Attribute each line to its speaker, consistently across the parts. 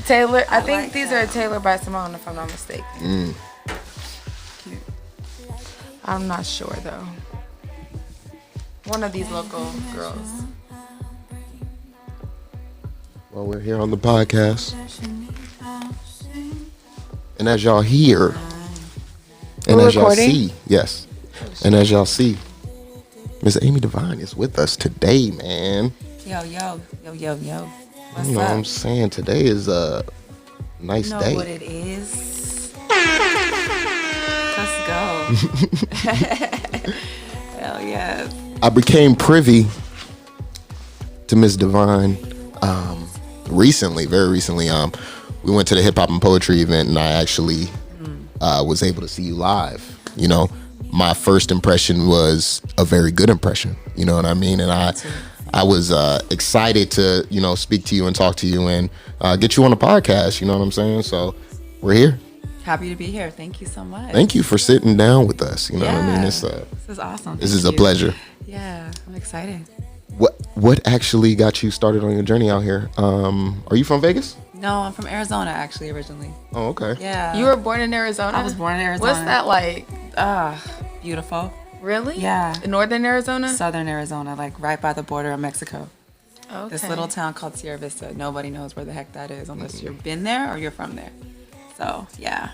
Speaker 1: Taylor, I think these are tailored by Simone, if I'm not mistaken.
Speaker 2: Cute.
Speaker 1: I'm not sure though. One of these local girls.
Speaker 3: Well, we're here on the podcast. And as y'all hear, and
Speaker 1: We're
Speaker 3: as y'all
Speaker 1: recording?
Speaker 3: see, yes. And as y'all see, Miss AmiDivine is with us today, man.
Speaker 2: Yo. What's
Speaker 3: You know
Speaker 2: up?
Speaker 3: what I'm saying? Today is a nice
Speaker 2: You know
Speaker 3: day.
Speaker 2: what it is? Let's go. Hell yes.
Speaker 3: I became privy to Miss Divine recently, very recently. We went to the hip hop and poetry event, and I actually was able to see you live. You know, my first impression was a very good impression. You know what I mean? And I was excited to, you know, speak to you and talk to you and get you on the podcast. You know what I'm saying? So we're here.
Speaker 2: Happy to be here. Thank you so much.
Speaker 3: Thank you for sitting down with us. You know what I mean?
Speaker 2: This is awesome.
Speaker 3: This
Speaker 2: Thank
Speaker 3: is a
Speaker 2: you.
Speaker 3: pleasure.
Speaker 2: Yeah, I'm excited.
Speaker 3: What actually got you started on your journey out here? Are you from Vegas?
Speaker 2: No, I'm from Arizona actually originally.
Speaker 3: Oh, okay.
Speaker 2: Yeah.
Speaker 1: You were born in Arizona?
Speaker 2: I was born in Arizona.
Speaker 1: What's that like?
Speaker 2: Beautiful.
Speaker 1: Really?
Speaker 2: Yeah.
Speaker 1: In northern Arizona?
Speaker 2: Southern Arizona, like right by the border of Mexico.
Speaker 1: Okay.
Speaker 2: This little town called Sierra Vista. Nobody knows where the heck that is unless you've been there or you're from there. So, yeah.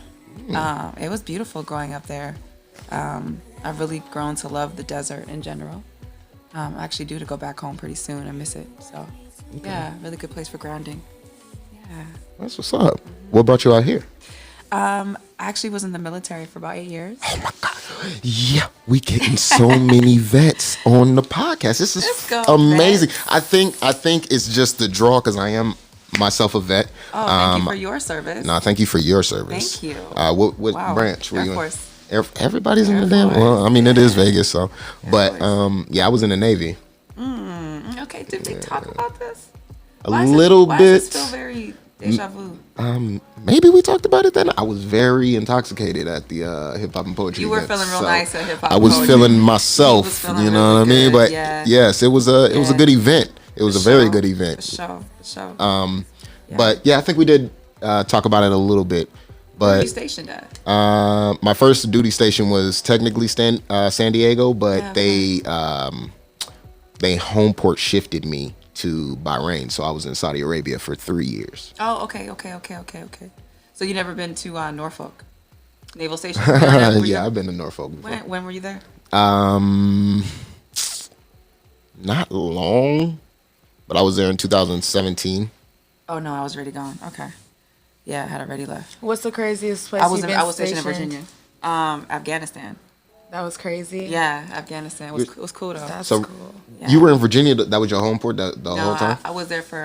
Speaker 2: It was beautiful growing up there. I've really grown to love the desert in general. I actually due to go back home pretty soon. I miss it. So, yeah, really good place for grounding. Yeah.
Speaker 3: That's what's up. What brought you out here?
Speaker 2: I actually was in the military for about 8 years.
Speaker 3: Oh my God. Yeah, we getting so many vets on the podcast. This is
Speaker 2: Let's go,
Speaker 3: amazing.
Speaker 2: vets.
Speaker 3: I think it's just the draw because I am myself a vet.
Speaker 2: Oh, thank you for your service.
Speaker 3: No, thank you for your service.
Speaker 2: Thank you.
Speaker 3: What
Speaker 2: Wow.
Speaker 3: branch were
Speaker 2: Air
Speaker 3: you
Speaker 2: Force.
Speaker 3: in? Everybody's in the
Speaker 2: Air
Speaker 3: damn.
Speaker 2: Force.
Speaker 3: Well, I mean, it is Vegas, so. But
Speaker 2: Force.
Speaker 3: yeah, I was in the Navy.
Speaker 2: Okay, did we talk about this?
Speaker 3: A
Speaker 2: Why
Speaker 3: little
Speaker 2: does
Speaker 3: bit.
Speaker 2: this feel very deja vu?
Speaker 3: Maybe we talked about it then. I was very intoxicated at the hip hop and poetry.
Speaker 2: You were
Speaker 3: event,
Speaker 2: feeling real
Speaker 3: so
Speaker 2: nice at hip hop.
Speaker 3: I was
Speaker 2: poetry.
Speaker 3: feeling
Speaker 2: He
Speaker 3: myself.
Speaker 2: was feeling
Speaker 3: You know
Speaker 2: really
Speaker 3: what I mean?
Speaker 2: good,
Speaker 3: But
Speaker 2: yeah.
Speaker 3: yes, it was a good event. It was a very good event.
Speaker 2: For sure.
Speaker 3: But yeah, I think we did talk about it a little bit.
Speaker 2: Where are you
Speaker 3: But
Speaker 2: stationed at?
Speaker 3: my first duty station was technically San Diego, but
Speaker 2: Yeah,
Speaker 3: they home port shifted me to Bahrain, so I was in Saudi Arabia for 3 years.
Speaker 2: Oh, okay. So you never been to Norfolk Naval Station? Were you-
Speaker 3: Yeah, I've been to Norfolk before.
Speaker 2: When were you there?
Speaker 3: Not long, but I was there in 2017.
Speaker 2: Oh no, I was already gone. Okay. Yeah, I had already left.
Speaker 1: What's the craziest place
Speaker 2: I was
Speaker 1: you've been
Speaker 2: stationed in
Speaker 1: stationed?
Speaker 2: Virginia. Afghanistan.
Speaker 1: That was crazy.
Speaker 2: Yeah, Afghanistan. It was cool though.
Speaker 1: That's
Speaker 3: So-
Speaker 1: cool.
Speaker 2: Yeah.
Speaker 3: You were in Virginia. That was your home port the
Speaker 2: No,
Speaker 3: whole time.
Speaker 2: I was there for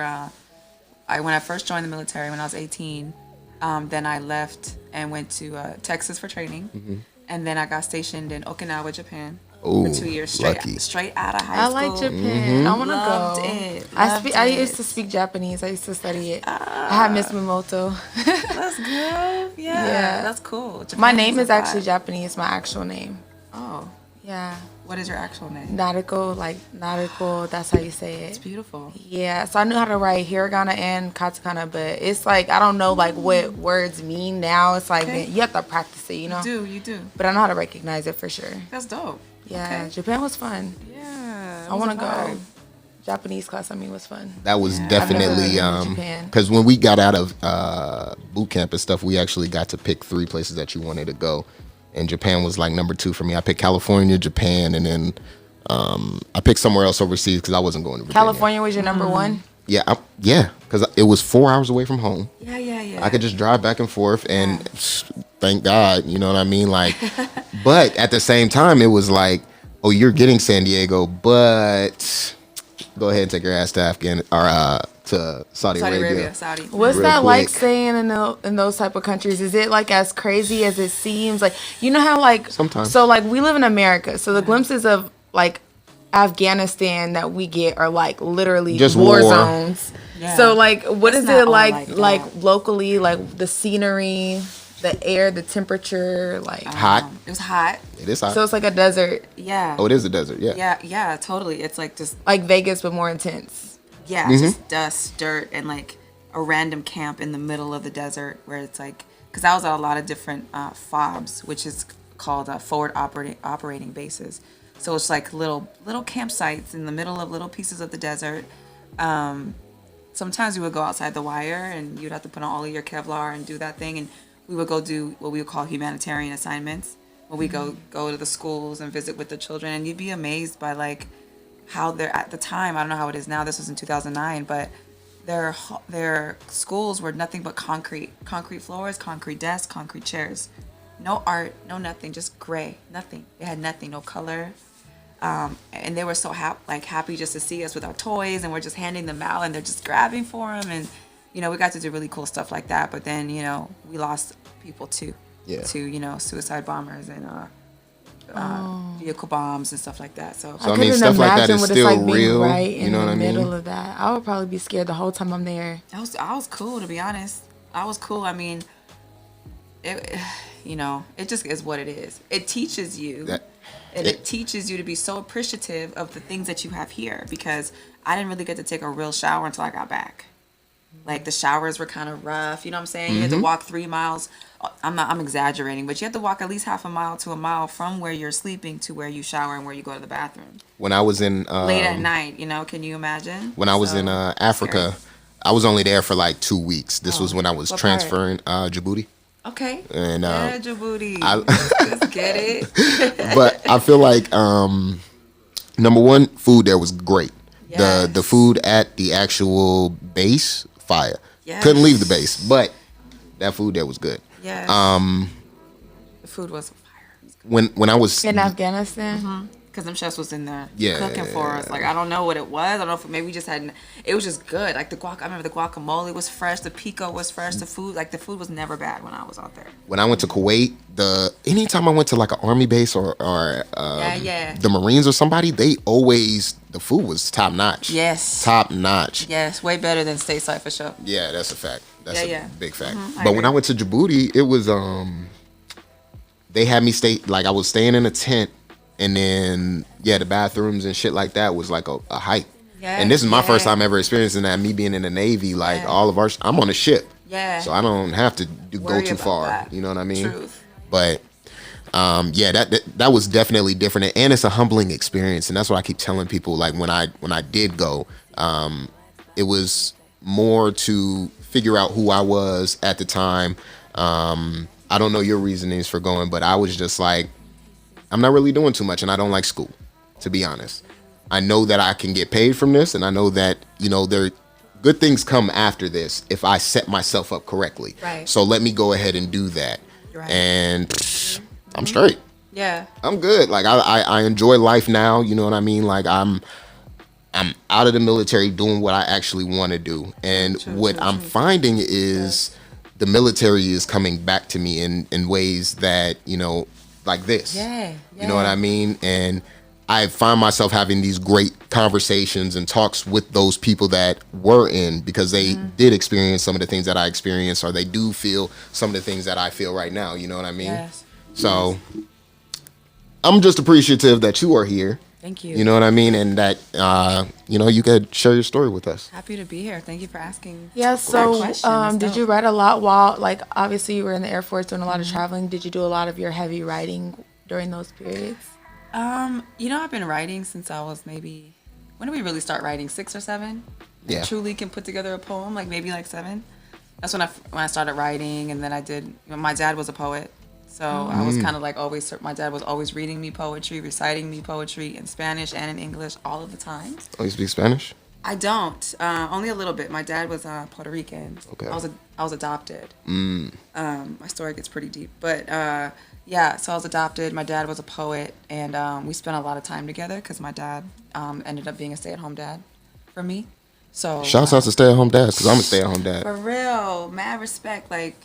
Speaker 2: when I first joined the military when I was 18. Then I left and went to Texas for training, and then I got stationed in Okinawa, Japan for 2 years
Speaker 3: lucky.
Speaker 2: straight out of high
Speaker 1: I
Speaker 2: school.
Speaker 1: like Japan. I want to
Speaker 2: Loved
Speaker 1: go.
Speaker 2: it.
Speaker 1: I
Speaker 2: Loved
Speaker 1: I
Speaker 2: it.
Speaker 1: used to speak Japanese. I used to study it. I have Miss Mimoto.
Speaker 2: Let's go.
Speaker 1: Yeah.
Speaker 2: That's cool. Japan
Speaker 1: My name
Speaker 2: a
Speaker 1: is actually
Speaker 2: vibe.
Speaker 1: Japanese. My actual name.
Speaker 2: Oh,
Speaker 1: Yeah.
Speaker 2: what is your actual name?
Speaker 1: Nautical. That's how you say
Speaker 2: It's
Speaker 1: it.
Speaker 2: beautiful.
Speaker 1: Yeah. So I knew how to write hiragana and katakana, but it's like I don't know like what words mean now. It's like
Speaker 2: Okay.
Speaker 1: you have to practice it, you know.
Speaker 2: You do.
Speaker 1: But I know how to recognize it for sure.
Speaker 2: That's dope.
Speaker 1: Yeah.
Speaker 2: Okay.
Speaker 1: Japan was fun.
Speaker 2: Yeah.
Speaker 1: I want to go. Japanese class, was fun.
Speaker 3: That was
Speaker 2: Yeah.
Speaker 3: definitely
Speaker 1: I've never been to Japan.
Speaker 3: because when we got out of boot camp and stuff, we actually got to pick 3 places that you wanted to go, and Japan was like number 2 for me. I picked California, Japan, and then I picked somewhere else overseas because I wasn't going to Virginia.
Speaker 1: California was your number one.
Speaker 3: Yeah, because it was 4 hours away from home.
Speaker 2: Yeah.
Speaker 3: I could just drive back and forth, and thank God, you know what I mean. Like, but at the same time, it was like, oh, you're getting San Diego, but go ahead and take your ass to to Saudi Arabia.
Speaker 2: Saudi.
Speaker 1: What's
Speaker 3: Real
Speaker 1: that like
Speaker 3: quick.
Speaker 1: staying in those type of countries? Is it like as crazy as it seems? Like, you know how like
Speaker 3: Sometimes.
Speaker 1: So like we live in America, so the glimpses of like Afghanistan that we get are like literally
Speaker 3: Just
Speaker 1: war
Speaker 3: war.
Speaker 1: zones.
Speaker 2: Yeah.
Speaker 1: So like, what
Speaker 2: It's
Speaker 1: is
Speaker 2: not
Speaker 1: it
Speaker 2: all
Speaker 1: like
Speaker 2: like that.
Speaker 1: locally, like the scenery, the air, the temperature, like
Speaker 3: Hot.
Speaker 2: It was hot.
Speaker 3: It is hot.
Speaker 1: so it's like a desert,
Speaker 2: Yeah.
Speaker 3: Oh, it is a desert. Yeah.
Speaker 2: Yeah, totally. It's like just
Speaker 1: like Vegas but more intense.
Speaker 2: Yeah, it's just dust, dirt, and like a random camp in the middle of the desert where it's like, because I was at a lot of different FOBs, which is called forward operating bases. So it's like little campsites in the middle of little pieces of the desert. Sometimes we would go outside the wire, and you'd have to put on all of your Kevlar and do that thing, and we would go do what we would call humanitarian assignments, where we go to the schools and visit with the children, and you'd be amazed by like how they're at the time. I don't know how it is now. This was in 2009, but their schools were nothing but concrete floors, concrete desks, concrete chairs, no art, no nothing, just gray, nothing. They had nothing, no color, and they were so happy just to see us with our toys, and we're just handing them out, and they're just grabbing for them, and we got to do really cool stuff like that. But then we lost people too, to suicide bombers and vehicle bombs and stuff like that. So
Speaker 3: I mean, stuff like that is still real.
Speaker 1: Right
Speaker 3: you know what I mean?
Speaker 1: In the middle of that, I would probably be scared the whole time I'm there.
Speaker 2: I was cool, to be honest. I was cool. I mean, it just is what it is. It teaches you. It teaches you to be so appreciative of the things that you have here, because I didn't really get to take a real shower until I got back. Like, the showers were kind of rough, you know what I'm saying? You had to walk 3 miles. I'm exaggerating, but you have to walk at least half a mile to a mile from where you're sleeping to where you shower and where you go to the bathroom.
Speaker 3: When I was in
Speaker 2: late at night, can you imagine?
Speaker 3: When I was in Africa, scary. I was only there for like 2 weeks. This was when I was transferring Djibouti.
Speaker 2: Okay.
Speaker 3: And
Speaker 2: Djibouti. Let's get it.
Speaker 3: But I feel like number one, food there was great. Yes. The food at the actual base, fire. Yes. Couldn't leave the base, but that food there was good.
Speaker 2: Yes. The food was fire.
Speaker 3: When I was
Speaker 1: in Afghanistan.
Speaker 2: Because them chefs was in there cooking for us. Like, I don't know what it was. I don't know if maybe we just had. It was just good. Like the guac. I remember the guacamole was fresh. The pico was fresh. The food was never bad when I was out there.
Speaker 3: When I went to Kuwait, anytime I went to like an army base or the Marines or somebody, the food was top notch.
Speaker 2: Yes.
Speaker 3: Top notch.
Speaker 2: Yes, way better than stateside for sure.
Speaker 3: Yeah, that's a fact. That's a big fact.
Speaker 2: But
Speaker 3: when I went to Djibouti, it was they had me stay, like, I was staying in a tent. And then, the bathrooms and shit like that was like a hype. Yeah, and this is my first time ever experiencing that. Me being in the Navy, like I'm on a ship.
Speaker 2: Yeah.
Speaker 3: So I don't have to go too far. That. You know what I mean?
Speaker 2: Truth.
Speaker 3: But, that was definitely different, and it's a humbling experience. And that's what I keep telling people. Like when I did go, it was more to figure out who I was at the time. I don't know your reasonings for going, but I was just like, I'm not really doing too much, and I don't like school, to be honest. I know that I can get paid from this, and I know that, there good things come after this if I set myself up correctly.
Speaker 2: Right.
Speaker 3: So let me go ahead and do that. Right. And I'm straight.
Speaker 2: Yeah.
Speaker 3: I'm good. Like, I enjoy life now, you know what I mean? Like, I'm out of the military doing what I actually want to do. And what I'm finding is the military is coming back to me in ways that, like this.
Speaker 2: Yeah.
Speaker 3: You know what I mean? And I find myself having these great conversations and talks with those people that were in, because they did experience some of the things that I experienced, or they do feel some of the things that I feel right now. You know what I mean?
Speaker 2: Yes.
Speaker 3: So I'm just appreciative that you are here.
Speaker 2: Thank you.
Speaker 3: You know what I mean? And that, you could share your story with us.
Speaker 2: Happy to be here. Thank you for asking.
Speaker 1: Yeah, so did you write a lot while, like, obviously you were in the Air Force doing a lot of traveling. Did you do a lot of your heavy writing during those periods?
Speaker 2: I've been writing since I was maybe, when did we really start writing? 6 or 7?
Speaker 3: Yeah.
Speaker 2: Truly can put together a poem, like maybe like 7. That's when I started writing, and then I did, my dad was a poet. So I was kind of like always, my dad was always reading me poetry, reciting me poetry in Spanish and in English all of the time.
Speaker 3: Oh, you speak Spanish?
Speaker 2: I don't. Only a little bit. My dad was Puerto Rican.
Speaker 3: Okay.
Speaker 2: I was adopted. My story gets pretty deep. But so I was adopted. My dad was a poet, and we spent a lot of time together because my dad ended up being a stay-at-home dad for me. So
Speaker 3: shouts out to stay-at-home dads, because I'm a stay-at-home dad.
Speaker 2: For real. Mad respect. Like,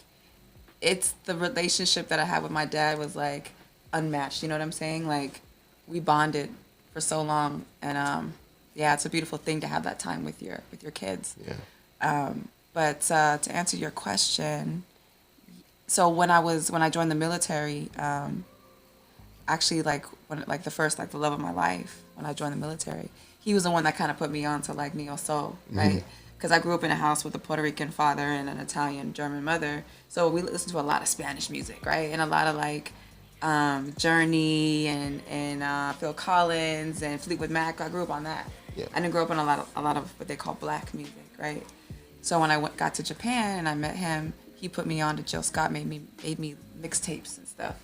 Speaker 2: it's the relationship that I had with my dad was like unmatched. You know what I'm saying? Like, we bonded for so long, and it's a beautiful thing to have that time with your kids.
Speaker 3: Yeah.
Speaker 2: But to answer your question, so when I joined the military, actually like when like the first like the love of my life when I joined the military. He was the one that kind of put me on to like neo soul, right? Because I grew up in a house with a Puerto Rican father and an Italian German mother, so we listened to a lot of Spanish music, right, and a lot of like Journey and Phil Collins and Fleetwood Mac. I grew up on that.
Speaker 3: Yeah.
Speaker 2: I didn't grow up on a lot of what they call black music, right? So when I got to Japan and I met him, he put me on to Jill Scott, made me mixtapes and stuff,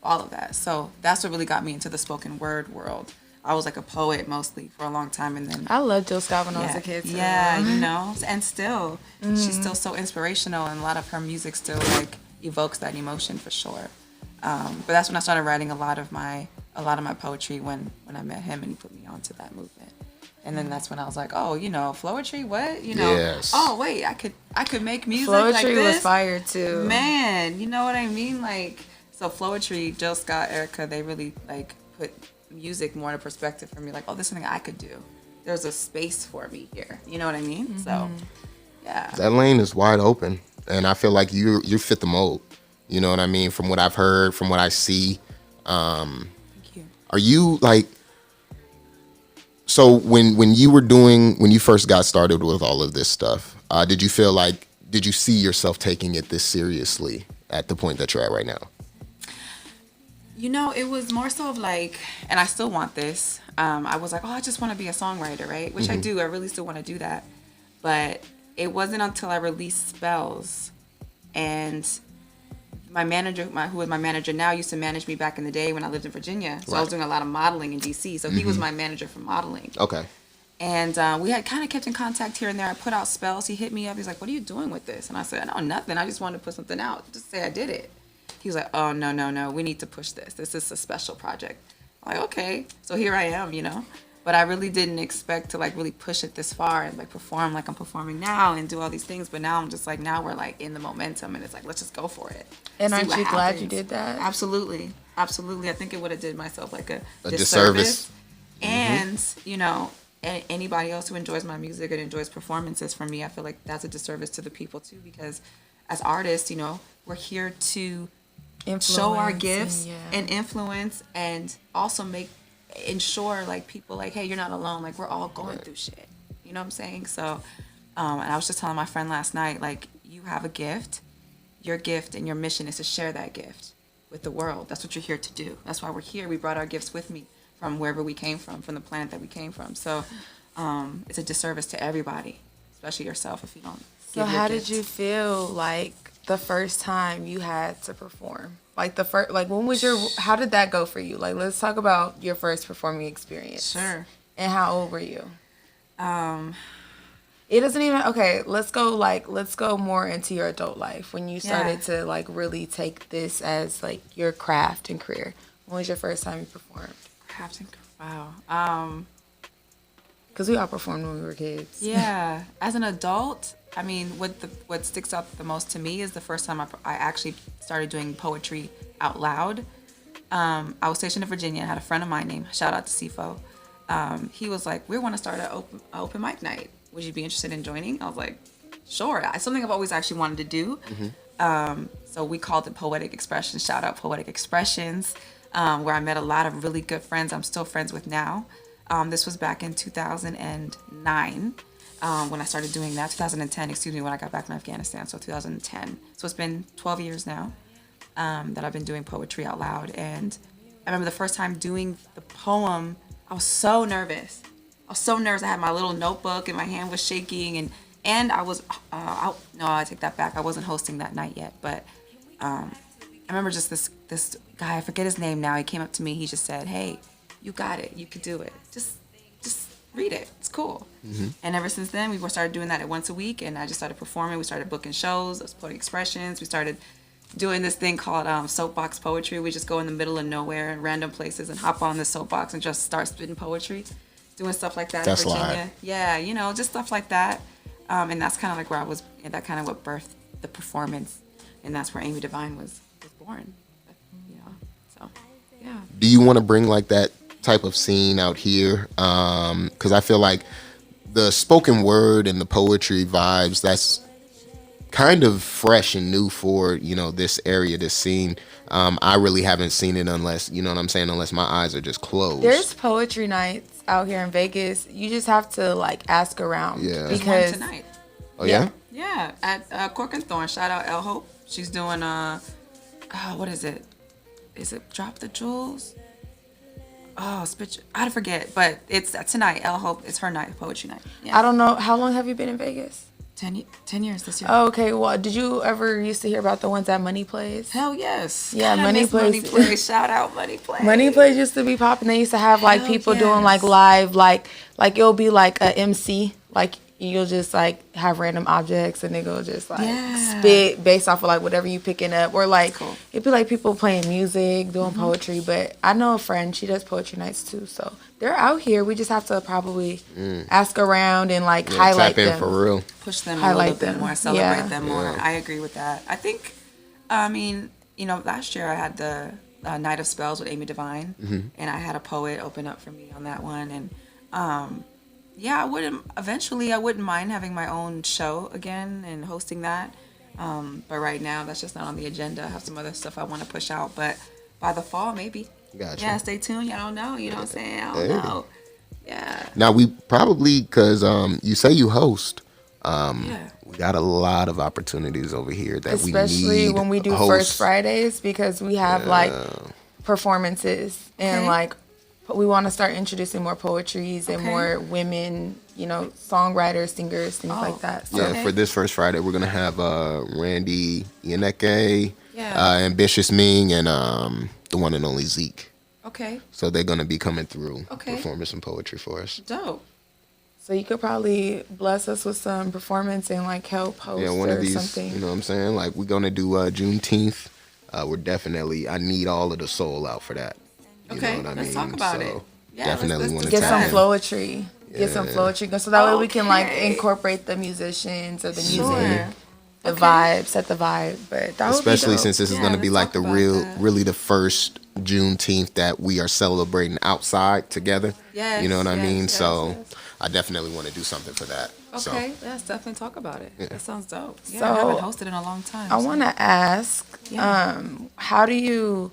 Speaker 2: all of that. So that's what really got me into the spoken word world. I was like a poet mostly for a long time, and then
Speaker 1: I loved Jill Scott when I was a kid. Too.
Speaker 2: Yeah, you know, and still, she's still so inspirational, and a lot of her music still like evokes that emotion for sure. But that's when I started writing a lot of my poetry when I met him, and he put me onto that movement. And then that's when I was like, oh, you know, flowetry, what? You know,
Speaker 3: Yes.
Speaker 2: Oh wait, I could make music
Speaker 1: Flowetry
Speaker 2: like this.
Speaker 1: was fire too.
Speaker 2: Man, you know what I mean? Like, so flowetry, Jill Scott, Erica, they really like put music more in perspective for me. Like, oh, this is something I could do. There's a space for me here. You know what I mean? So, yeah.
Speaker 3: That lane is wide open, and I feel like you fit the mold. You know what I mean? From what I've heard, from what I see.
Speaker 2: Thank you.
Speaker 3: Are you like? So when you first got started with all of this stuff, did you see yourself taking it this seriously at the point that you're at right now?
Speaker 2: You know, it was more so of like, and I still want this. I was like, oh, I just want to be a songwriter, right? Which I do. I really still want to do that. But it wasn't until I released Spells, and my manager, who was my manager now, used to manage me back in the day when I lived in Virginia. So I was doing a lot of modeling in DC. So he was my manager for modeling.
Speaker 3: Okay.
Speaker 2: And we had kind of kept in contact here and there. I put out Spells. He hit me up. He's like, what are you doing with this? And I said, no, nothing. I just wanted to put something out. Just say I did it. He was like, oh, no. We need to push this. This is a special project. I'm like, okay. So here I am, you know. But I really didn't expect to like really push it this far and like perform like I'm performing now and do all these things. But now I'm just like, now we're like in the momentum, and it's like, let's just go for it.
Speaker 1: And
Speaker 2: See
Speaker 1: aren't
Speaker 2: what
Speaker 1: you glad
Speaker 2: happens.
Speaker 1: you did that?
Speaker 2: Absolutely. I think it would have did myself like a
Speaker 3: disservice.
Speaker 2: And, you know, anybody else who enjoys my music and enjoys performances from me, I feel like that's a disservice to the people too, because as artists, you know, we're here to show our gifts and influence, and also ensure like people like, hey, you're not alone. Like, we're all going through shit. You know what I'm saying? So, and I was just telling my friend last night, like, you have a gift. Your gift and your mission is to share that gift with the world. That's what you're here to do. That's why we're here. We brought our gifts with me from wherever we came from the planet that we came from. So, it's a disservice to everybody, especially yourself, if you don't.
Speaker 1: So how did you feel like the first time you had to perform? Like how did that go for you? Like, let's talk about your first performing experience.
Speaker 2: Sure.
Speaker 1: And how old were you? It doesn't even, okay, let's go more into your adult life when you started to like really take this as like your craft and career. When was your first time you performed?
Speaker 2: Wow.
Speaker 1: Because we all performed when we were kids.
Speaker 2: Yeah. As an adult, I mean, what sticks out the most to me is the first time I actually started doing poetry out loud. I was stationed in Virginia. I had a friend of mine named, shout out to Sifo. He was like, we want to start an open mic night. Would you be interested in joining? I was like, sure. It's something I've always actually wanted to do. So we called it Poetic Expressions. Shout out Poetic Expressions, where I met a lot of really good friends I'm still friends with now. This was back in 2009 when I started doing that. 2010, when I got back from Afghanistan. So 2010. So it's been 12 years now that I've been doing poetry out loud. And I remember the first time doing the poem, I was so nervous. I had my little notebook and my hand was shaking, and I was, no, I take that back. I wasn't hosting that night yet, but I remember just this guy, I forget his name now. He came up to me. He just said, hey, you got it. You could do it. Just read it. It's cool. And ever since then, we started doing that at once a week, and I just started performing. We started booking shows, Poetic Expressions. We started doing this thing called soapbox poetry. We just go in the middle of nowhere in random places and hop on the soapbox and just start spitting poetry. Doing stuff like that in Virginia. Live. Yeah, you know, just stuff like that. And that's kind of like where I was, and that kind of what birthed the performance. And that's where AmiDivine was born. You know, so, yeah.
Speaker 3: Do you want to bring like that type of scene out here? Because I feel like the spoken word and the poetry vibes, that's kind of fresh and new for this area, this scene. I really haven't seen it unless unless my eyes are just closed.
Speaker 1: There's poetry nights out here in Vegas. You just have to like ask around.
Speaker 3: Yeah.
Speaker 2: There's
Speaker 1: Because
Speaker 2: one tonight.
Speaker 3: Oh yeah.
Speaker 2: Yeah, at Cork and Thorn. Shout out El Hope. She's doing what is it? Is it Drop the Jewels? Oh, I forget, but it's tonight. El Hope. It's her night, poetry night. Yeah.
Speaker 1: I don't know, how long have you been in Vegas?
Speaker 2: 10 years this year.
Speaker 1: Oh, okay. Well, did you ever used to hear about the ones that Money Plays?
Speaker 2: Hell yes.
Speaker 1: Yeah,
Speaker 2: God, I
Speaker 1: Money
Speaker 2: miss
Speaker 1: Plays.
Speaker 2: Money Plays. Shout out Money Plays.
Speaker 1: Money Plays used to be popping. They used to have like
Speaker 2: Hell
Speaker 1: people doing like
Speaker 2: yes.
Speaker 1: live, like it'll be like a MC, like you'll just like have random objects and they go just like spit based off of like whatever you picking up, or like
Speaker 2: cool.
Speaker 1: it'd be like people playing music, doing poetry. But I know a friend, she does poetry nights too, so they're out here. We just have to probably ask around and like highlight
Speaker 3: tap in
Speaker 1: them.
Speaker 3: for real.
Speaker 2: Push them a
Speaker 1: Highlight
Speaker 2: little bit
Speaker 1: them.
Speaker 2: more, celebrate
Speaker 1: Yeah.
Speaker 2: them more.
Speaker 3: Yeah.
Speaker 2: I agree with that. I think, last year I had the Night of Spells with AmiDivine, and I had a poet open up for me on that one. And I wouldn't mind having my own show again and hosting that. But right now, that's just not on the agenda. I have some other stuff I want to push out. But by the fall, maybe.
Speaker 3: Gotcha.
Speaker 2: Yeah, stay tuned. Y'all don't know. You know what I'm saying? I don't know. Yeah.
Speaker 3: Now we probably, because you say you host,
Speaker 2: Yeah.
Speaker 3: we got a lot of opportunities over here that
Speaker 1: Especially
Speaker 3: we need
Speaker 1: when we do
Speaker 3: hosts.
Speaker 1: First Fridays, because we have like performances and
Speaker 2: Okay.
Speaker 1: like we want to start introducing more poetries and
Speaker 2: Okay.
Speaker 1: more women, songwriters, singers, things like that. So
Speaker 3: Yeah,
Speaker 2: Okay.
Speaker 3: for this First Friday, we're gonna have Randy Yaneke,
Speaker 2: Yeah.
Speaker 3: Ambitious Ming, and the one and only Zeke.
Speaker 2: Okay.
Speaker 3: So they're gonna be coming through,
Speaker 2: Okay.
Speaker 3: performing some poetry for us.
Speaker 2: Dope.
Speaker 1: So you could probably bless us with some performance and like help host
Speaker 3: Yeah, one
Speaker 1: or
Speaker 3: of these,
Speaker 1: something.
Speaker 3: you know what I'm saying? Like, we're gonna do Juneteenth. I need all of the soul out for that. You
Speaker 2: Okay,
Speaker 3: know what I
Speaker 2: let's
Speaker 3: mean?
Speaker 2: talk about it.
Speaker 3: So,
Speaker 2: Yeah,
Speaker 3: definitely
Speaker 2: let's
Speaker 3: want to
Speaker 1: Get some
Speaker 3: tap in.
Speaker 1: flowetry. Get some flowetry. So that way we can like
Speaker 2: Okay.
Speaker 1: incorporate the musicians or the music,
Speaker 2: Sure.
Speaker 1: the vibe, set the vibe. But that would be
Speaker 3: Especially
Speaker 1: dope.
Speaker 3: since this is
Speaker 2: Yeah,
Speaker 3: going to be
Speaker 2: let's
Speaker 3: like the
Speaker 2: talk about that.
Speaker 3: really the first Juneteenth that we are celebrating outside together.
Speaker 2: Yes,
Speaker 3: You know what I
Speaker 2: yes,
Speaker 3: mean?
Speaker 2: yes,
Speaker 3: So
Speaker 2: yes.
Speaker 3: I definitely want to do something for that. So,
Speaker 2: Okay, let's definitely talk about it. That sounds dope. Yeah,
Speaker 1: So,
Speaker 2: I haven't hosted in a long time.
Speaker 1: I want to ask,
Speaker 2: Yeah.
Speaker 1: how do you?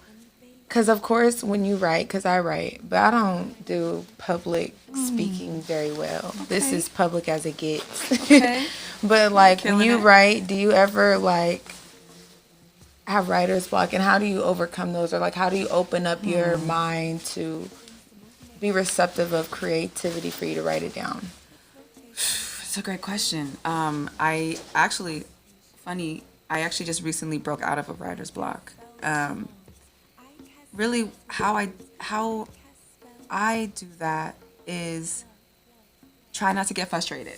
Speaker 1: Because of course, when you write, because I write, but I don't do public speaking very well. This
Speaker 2: Okay.
Speaker 1: is public as it gets.
Speaker 2: Okay.
Speaker 1: But like when
Speaker 2: Killing
Speaker 1: you
Speaker 2: it.
Speaker 1: write, do you ever like have writer's block, and how do you overcome those, or like how do you open up your mind to be receptive of creativity for you to write it down?
Speaker 2: It's a great question. I actually just recently broke out of a writer's block. Really, how I do that is try not to get frustrated.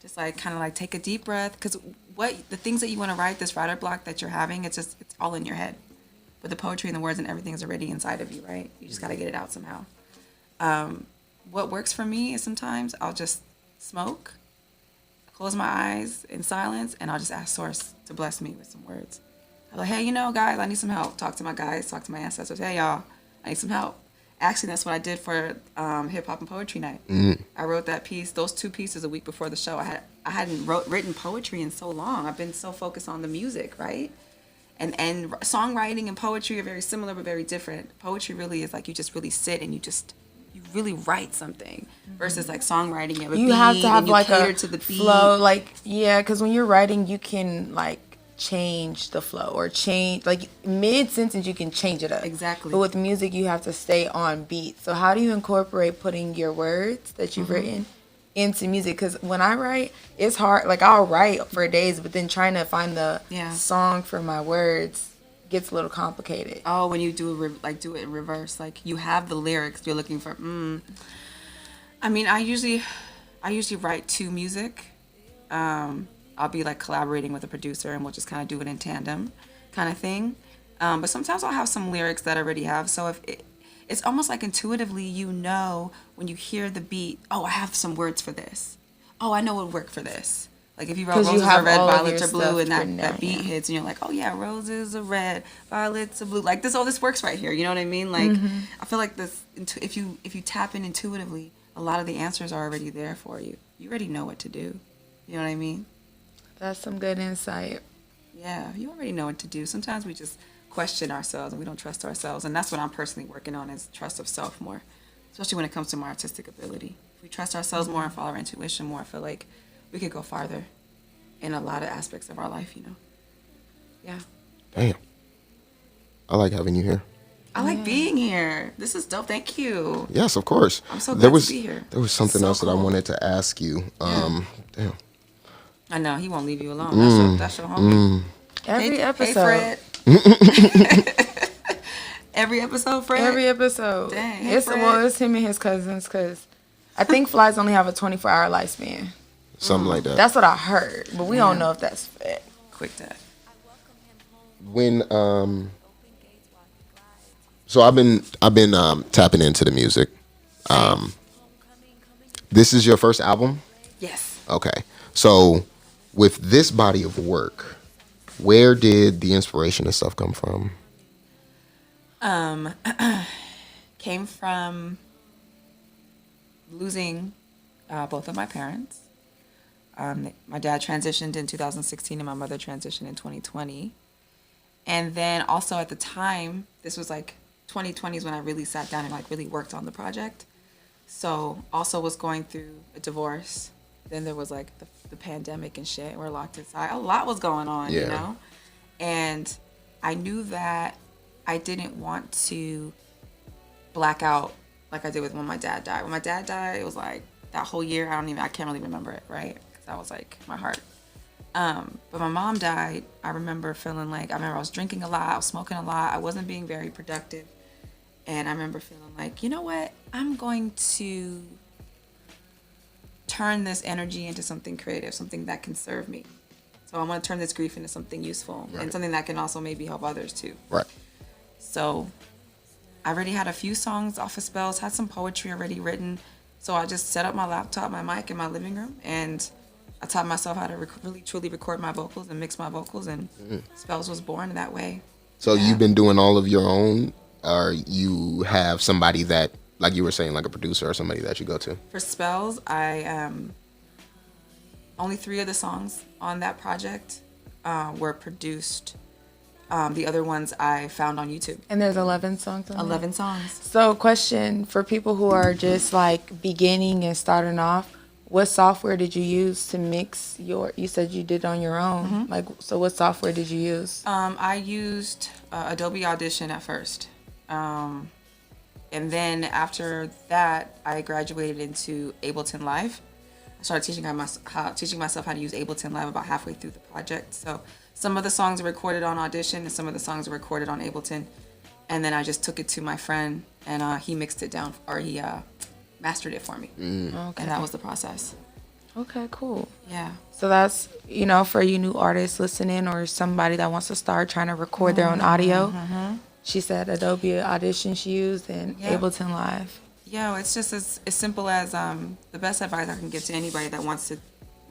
Speaker 2: Just like kind of like take a deep breath, because the things that you want to write, this writer block that you're having, it's all in your head. But the poetry and the words and everything is already inside of you, right? You just got to get it out somehow. What works for me is sometimes I'll just smoke, close my eyes in silence, and I'll just ask Source to bless me with some words. I'm like, hey, guys, I need some help. Talk to my guys, talk to my ancestors. Hey, y'all, I need some help. Actually, that's what I did for Hip Hop and Poetry Night. I wrote that piece, those two pieces, a week before the show. I hadn't written poetry in so long. I've been so focused on the music, right? And songwriting and poetry are very similar but very different. Poetry really is like you just really sit and you really write something, versus like songwriting. You have a
Speaker 1: You
Speaker 2: beat
Speaker 1: have to have
Speaker 2: and you
Speaker 1: like
Speaker 2: cater
Speaker 1: a
Speaker 2: to the beat.
Speaker 1: flow, like because when you're writing, you can like change the flow or change like mid sentence. You can change it up
Speaker 2: Exactly.
Speaker 1: But with music, you have to stay on beat. So how do you incorporate putting your words that you've written into music? Because when I write, it's hard. Like I'll write for days, but then trying to find the song for my words gets a little complicated.
Speaker 2: Oh, when you do it in reverse, like you have the lyrics you're looking for. I mean, I usually write to music. I'll be like collaborating with a producer, and we'll just kind of do it in tandem, kind of thing. But sometimes I'll have some lyrics that I already have. So it's almost like intuitively, when you hear the beat, oh, I have some words for this. Oh, I know what would work for this. Like if you wrote
Speaker 1: 'Cause you
Speaker 2: roses
Speaker 1: have
Speaker 2: are red,
Speaker 1: all of
Speaker 2: violets
Speaker 1: your
Speaker 2: are blue,
Speaker 1: stuff
Speaker 2: and
Speaker 1: written down,
Speaker 2: that beat hits, and you're like, oh yeah, roses are red, violets are blue. Like this works right here. You know what I mean? Like I feel like this. If you tap in intuitively, a lot of the answers are already there for you. You already know what to do. You know what I mean?
Speaker 1: That's some good insight.
Speaker 2: Yeah, you already know what to do. Sometimes we just question ourselves and we don't trust ourselves. And that's what I'm personally working on is trust of self more, especially when it comes to my artistic ability. If we trust ourselves more and follow our intuition more, I feel like we could go farther in a lot of aspects of our life, you know? Yeah.
Speaker 3: Damn. I like having you here.
Speaker 2: I like being here. This is dope. Thank you.
Speaker 3: Yes, of course.
Speaker 2: I'm so glad to be here.
Speaker 3: There was something else that I wanted to ask you. Damn.
Speaker 2: I know. He won't leave you alone. That's your homie.
Speaker 1: Every episode.
Speaker 2: Hey, Fred. Every episode, Fred?
Speaker 1: Every episode.
Speaker 2: Dang.
Speaker 1: It's him and his cousins because I think flies only have a 24-hour lifespan.
Speaker 3: Something like that.
Speaker 1: That's what I heard, but we don't know if that's fact.
Speaker 2: Quick death.
Speaker 3: When so I've been tapping into the music. This is your first album?
Speaker 2: Yes.
Speaker 3: Okay. So with this body of work, where did the inspiration and stuff come from?
Speaker 2: Came from losing both of my parents. My dad transitioned in 2016 and my mother transitioned in 2020. And then also at the time, this was like 2020 is when I really sat down and like really worked on the project. So also was going through a divorce. Then there was like the pandemic and shit. We're locked inside. A lot was going on, you know? And I knew that I didn't want to black out like I did with when my dad died. When my dad died, it was like that whole year. I can't really remember it, right? Because that was like my heart. But my mom died. I remember feeling like, I was drinking a lot. I was smoking a lot. I wasn't being very productive. And I remember feeling like, you know what? I'm going to turn this energy into something creative, something that can serve me. So I want to turn this grief into something useful and something that can also maybe help others too.
Speaker 3: Right.
Speaker 2: So I already had a few songs off of spells, had some poetry already written. So I just set up my laptop, my mic in my living room, and I taught myself how to really truly record my vocals and mix my vocals, and Spells was born that way.
Speaker 3: So you've been doing all of your own, or you have somebody that, like you were saying, like a producer or somebody that you go to?
Speaker 2: For Spells, I only 3 of the songs on that project were produced. The other ones I found on YouTube.
Speaker 1: And there's 11 songs on
Speaker 2: 11 songs.
Speaker 1: So question for people who are just like beginning and starting off, what software did you use to mix you said you did on your own. Like, so what software did you use?
Speaker 2: I used Adobe Audition at first. And then after that, I graduated into Ableton Live. I started teaching myself how to use Ableton Live about halfway through the project. So some of the songs are recorded on Audition and some of the songs are recorded on Ableton. And then I just took it to my friend and he mixed it down, or he mastered it for me.
Speaker 1: Okay.
Speaker 2: And that was the process.
Speaker 1: Okay, cool.
Speaker 2: Yeah.
Speaker 1: So that's, for you new artists listening or somebody that wants to start trying to record their own audio. She said Adobe Audition she used and Ableton Live.
Speaker 2: Yeah, it's just as simple as the best advice I can give to anybody that wants to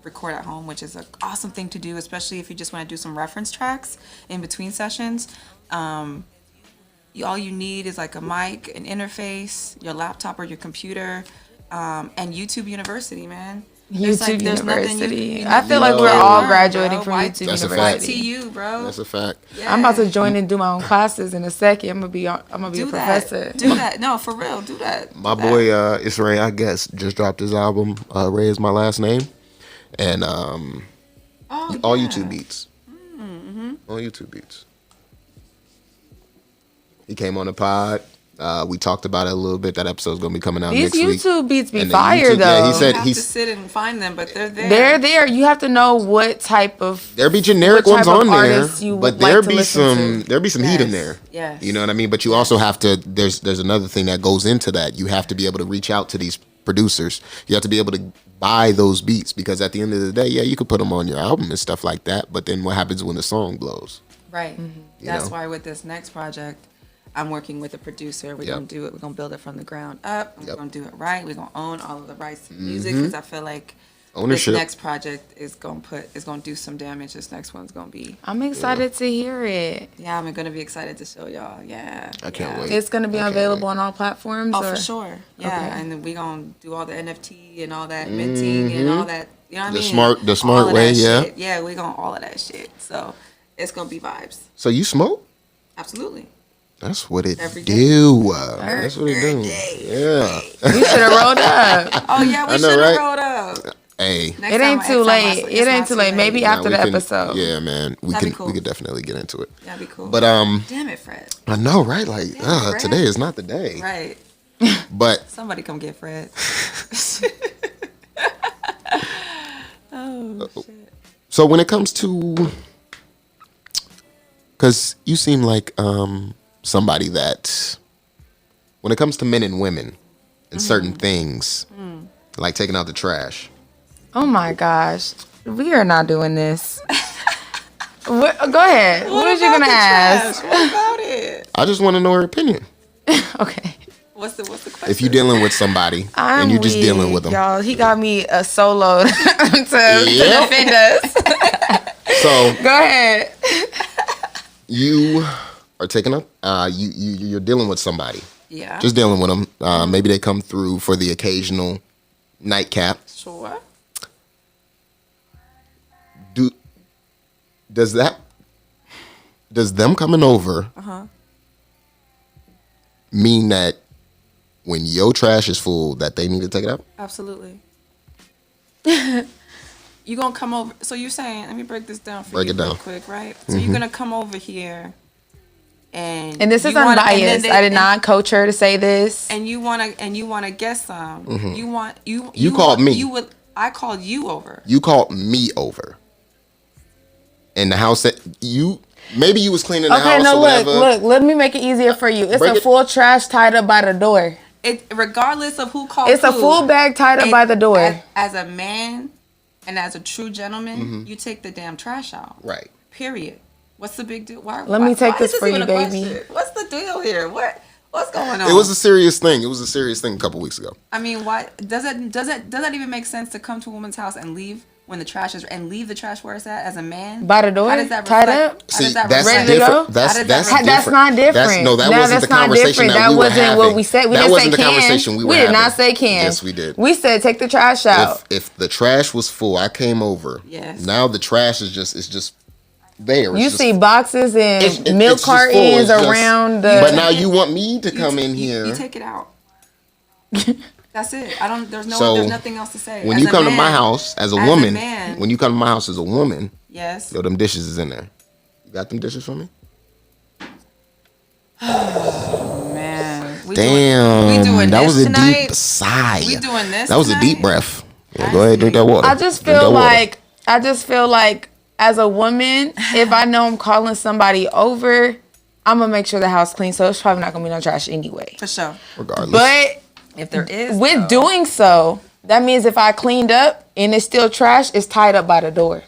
Speaker 2: record at home, which is an awesome thing to do, especially if you just want to do some reference tracks in between sessions. All you need is like a mic, an interface, your laptop or your computer, and YouTube University, man.
Speaker 1: YouTube University. I feel like we're all graduating from YouTube University.
Speaker 2: YTU, bro.
Speaker 3: That's a fact.
Speaker 2: Yeah.
Speaker 1: I'm about to join and do my own classes in a second. I'm gonna be a professor.
Speaker 2: Do that. No, for real. Do that.
Speaker 3: My boy Israel, I guess, just dropped his album. Ray is my last name, and all YouTube beats. All YouTube beats. He came on the pod. We talked about it a little bit. That episode's gonna be coming out next week.
Speaker 1: These YouTube beats be fire though.
Speaker 3: Yeah, he said
Speaker 2: you have to sit and find them, but they're there.
Speaker 1: They're there. You have to know what type of.
Speaker 3: There be generic ones on there, but there be some heat in there.
Speaker 2: Yes.
Speaker 3: You know what I mean? But you also have to. There's another thing that goes into that. You have to be able to reach out to these producers. You have to be able to buy those beats, because at the end of the day, yeah, you could put them on your album and stuff like that. But then what happens when the song blows?
Speaker 2: Right. That's why with this next project, I'm working with a producer. We're gonna do it. We're gonna build it from the ground up. We're gonna do it right. We're gonna own all of the rights to music, because I feel like
Speaker 3: Ownership.
Speaker 2: This next project is gonna do some damage. This next one's gonna be.
Speaker 1: I'm excited to hear it.
Speaker 2: Yeah, I'm gonna be excited to show y'all. Yeah,
Speaker 3: I can't wait.
Speaker 1: It's gonna be available on all platforms.
Speaker 2: Oh, for sure. Yeah,
Speaker 1: Okay.
Speaker 2: and then we gonna do all the NFT and all that minting and all that. You know what I mean?
Speaker 3: The smart way. Yeah.
Speaker 2: Shit. Yeah, we gonna all of that shit. So it's gonna be vibes.
Speaker 3: So you smoke?
Speaker 2: Absolutely.
Speaker 3: That's what it
Speaker 2: Every
Speaker 3: do. That's what it do. Yeah.
Speaker 1: You should have rolled up.
Speaker 2: Oh yeah, we should have rolled up.
Speaker 3: Hey.
Speaker 1: It ain't too late. It ain't too late. Maybe after the episode.
Speaker 3: Yeah, man. We
Speaker 2: That'd be cool.
Speaker 3: we could definitely get into it.
Speaker 2: That'd be cool.
Speaker 3: But
Speaker 2: damn it, Fred.
Speaker 3: I know, right? Like,
Speaker 2: Fred.
Speaker 3: today is not the day.
Speaker 2: Right.
Speaker 3: But
Speaker 2: Somebody come get Fred. Oh shit.
Speaker 3: so when it comes to, because you seem like somebody that, when it comes to men and women and certain things, like taking out the trash.
Speaker 1: Oh my gosh, we are not doing this. Go ahead. What was you gonna ask?
Speaker 2: What about it?
Speaker 3: I just want to know her opinion.
Speaker 1: Okay.
Speaker 2: What's the question?
Speaker 3: If you're dealing with somebody and you're just dealing with them.
Speaker 1: Y'all, he got me a solo to defend us.
Speaker 3: So
Speaker 1: Go ahead.
Speaker 3: you are taking up. You're dealing with somebody.
Speaker 2: Yeah.
Speaker 3: Just dealing with them. Maybe they come through for the occasional nightcap.
Speaker 2: Sure.
Speaker 3: Does them coming over mean that when your trash is full that they need to take it out?
Speaker 2: Absolutely. You gonna come over? So you're saying? Let me break this down for you real quick, right? So you're gonna come over here, and
Speaker 1: this is unbiased. I did not coach her to say this.
Speaker 2: And you wanna get some.
Speaker 3: You called me.
Speaker 2: I called you over.
Speaker 3: You called me over. In the house that maybe you was cleaning the house.
Speaker 1: Okay, no,
Speaker 3: or whatever.
Speaker 1: look. Let me make it easier for you. It's full trash tied up by the door.
Speaker 2: Regardless of who called.
Speaker 1: It's a full bag tied up by the door.
Speaker 2: As a man, and as a true gentleman, you take the damn trash out.
Speaker 3: Right.
Speaker 2: Period. What's the big deal?
Speaker 1: Let me take this for you, baby.
Speaker 2: What's the deal here? What's going on?
Speaker 3: It was a serious thing. It was a serious thing a couple weeks ago.
Speaker 2: I mean, why does that even make sense to come to a woman's house and leave when the trash is and leave the trash where it's at as a man
Speaker 1: by the door?
Speaker 2: How does that
Speaker 1: tied up?
Speaker 3: See, that's
Speaker 1: ready to go?
Speaker 3: That's different.
Speaker 1: That's not different.
Speaker 3: That wasn't the conversation
Speaker 1: that wasn't what we said. We didn't say
Speaker 3: the
Speaker 1: can.
Speaker 3: Conversation we
Speaker 1: did not say can.
Speaker 3: Yes, we did.
Speaker 1: We said take the trash out.
Speaker 3: If the trash was full, I came over.
Speaker 2: Yes.
Speaker 3: Now the trash is just there.
Speaker 1: You see boxes and milk cartons around the.
Speaker 3: But now you want me to come in here.
Speaker 2: You take it out. That's it. There's nothing else to say.
Speaker 3: When you come to my house as a woman, when you come to my house as a woman,
Speaker 2: yes.
Speaker 3: Yo, them dishes is in there. You got them dishes for me?
Speaker 2: Oh man.
Speaker 3: Damn. That was a deep sigh.
Speaker 2: We doing this.
Speaker 3: That was a deep breath. Yeah, go ahead, drink that water.
Speaker 1: I just feel like as a woman, if I know I'm calling somebody over, I'm gonna make sure the house clean. So it's probably not gonna be no trash anyway.
Speaker 2: For sure.
Speaker 3: Regardless.
Speaker 1: But
Speaker 2: if there is,
Speaker 1: with doing so, that means if I cleaned up and it's still trash, it's tied up by the door.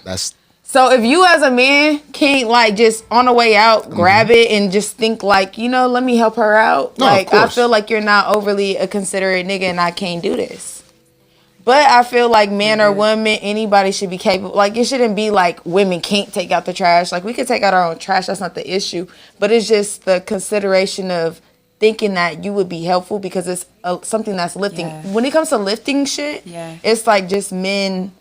Speaker 1: So if you as a man can't like just on the way out grab it and just think like, let me help her out.
Speaker 3: No,
Speaker 1: like I feel like you're not overly a considerate nigga and I can't do this. But I feel like man or woman, anybody should be capable. Like it shouldn't be like women can't take out the trash. Like we could take out our own trash. That's not the issue. But it's just the consideration of thinking that you would be helpful because it's something that's lifting. Yeah. When it comes to lifting shit, it's like just men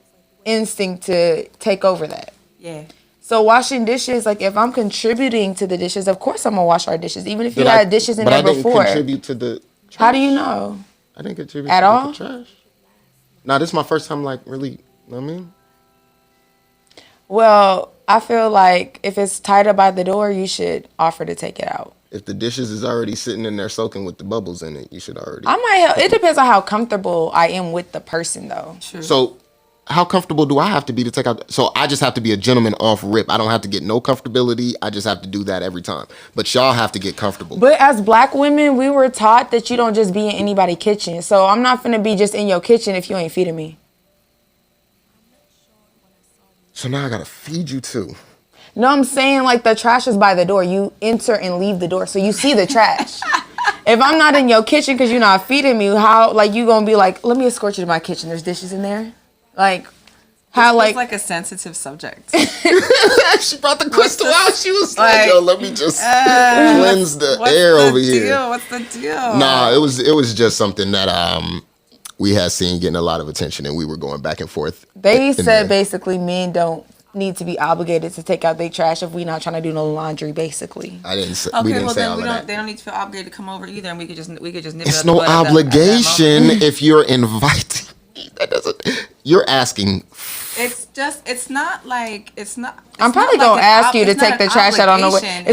Speaker 1: instinct to take over that.
Speaker 2: Yeah.
Speaker 1: So washing dishes, like if I'm contributing to the dishes, of course I'm gonna wash our dishes, even if you had dishes in there before.
Speaker 3: But I didn't contribute to the trash.
Speaker 1: How do you know?
Speaker 3: I didn't contribute
Speaker 1: at all.
Speaker 3: The trash. No, this is my first time, like really. You know what I mean?
Speaker 1: Well, I feel like if it's tied up by the door, you should offer to take it out.
Speaker 3: If the dishes is already sitting in there soaking with the bubbles in it, you should already.
Speaker 1: I might help. It depends on how comfortable I am with the person, though.
Speaker 2: True.
Speaker 3: So, how comfortable do I have to be to take out? So I just have to be a gentleman off rip. I don't have to get no comfortability. I just have to do that every time. But y'all have to get comfortable.
Speaker 1: But as black women, we were taught that you don't just be in anybody's kitchen. So I'm not finna be just in your kitchen if you ain't feeding me.
Speaker 3: So now I gotta feed you too.
Speaker 1: No, I'm saying like the trash is by the door. You enter and leave the door, so you see the trash. If I'm not in your kitchen because you're not feeding me, how like you gonna be like, let me escort you to my kitchen? There's dishes in there. Like, how,
Speaker 2: like... It's like a sensitive subject.
Speaker 3: She brought the crystal out. She was like, yo, let me just cleanse the air over here.
Speaker 2: What's the deal?
Speaker 3: Nah, it was just something that we had seen getting a lot of attention, and we were going back and forth.
Speaker 1: They said basically men don't need to be obligated to take out their trash if we not trying to do no laundry, basically.
Speaker 3: I didn't say.
Speaker 2: Okay,
Speaker 3: we didn't
Speaker 2: well
Speaker 3: say
Speaker 2: then
Speaker 3: all
Speaker 2: we
Speaker 3: of
Speaker 2: don't.
Speaker 3: that.
Speaker 2: They don't need to feel obligated to come over either, and we could just nip it.
Speaker 3: It's no obligation if you're invited. That doesn't. You're asking.
Speaker 2: It's not like.
Speaker 1: I'm probably gonna ask you to take the trash out on the way.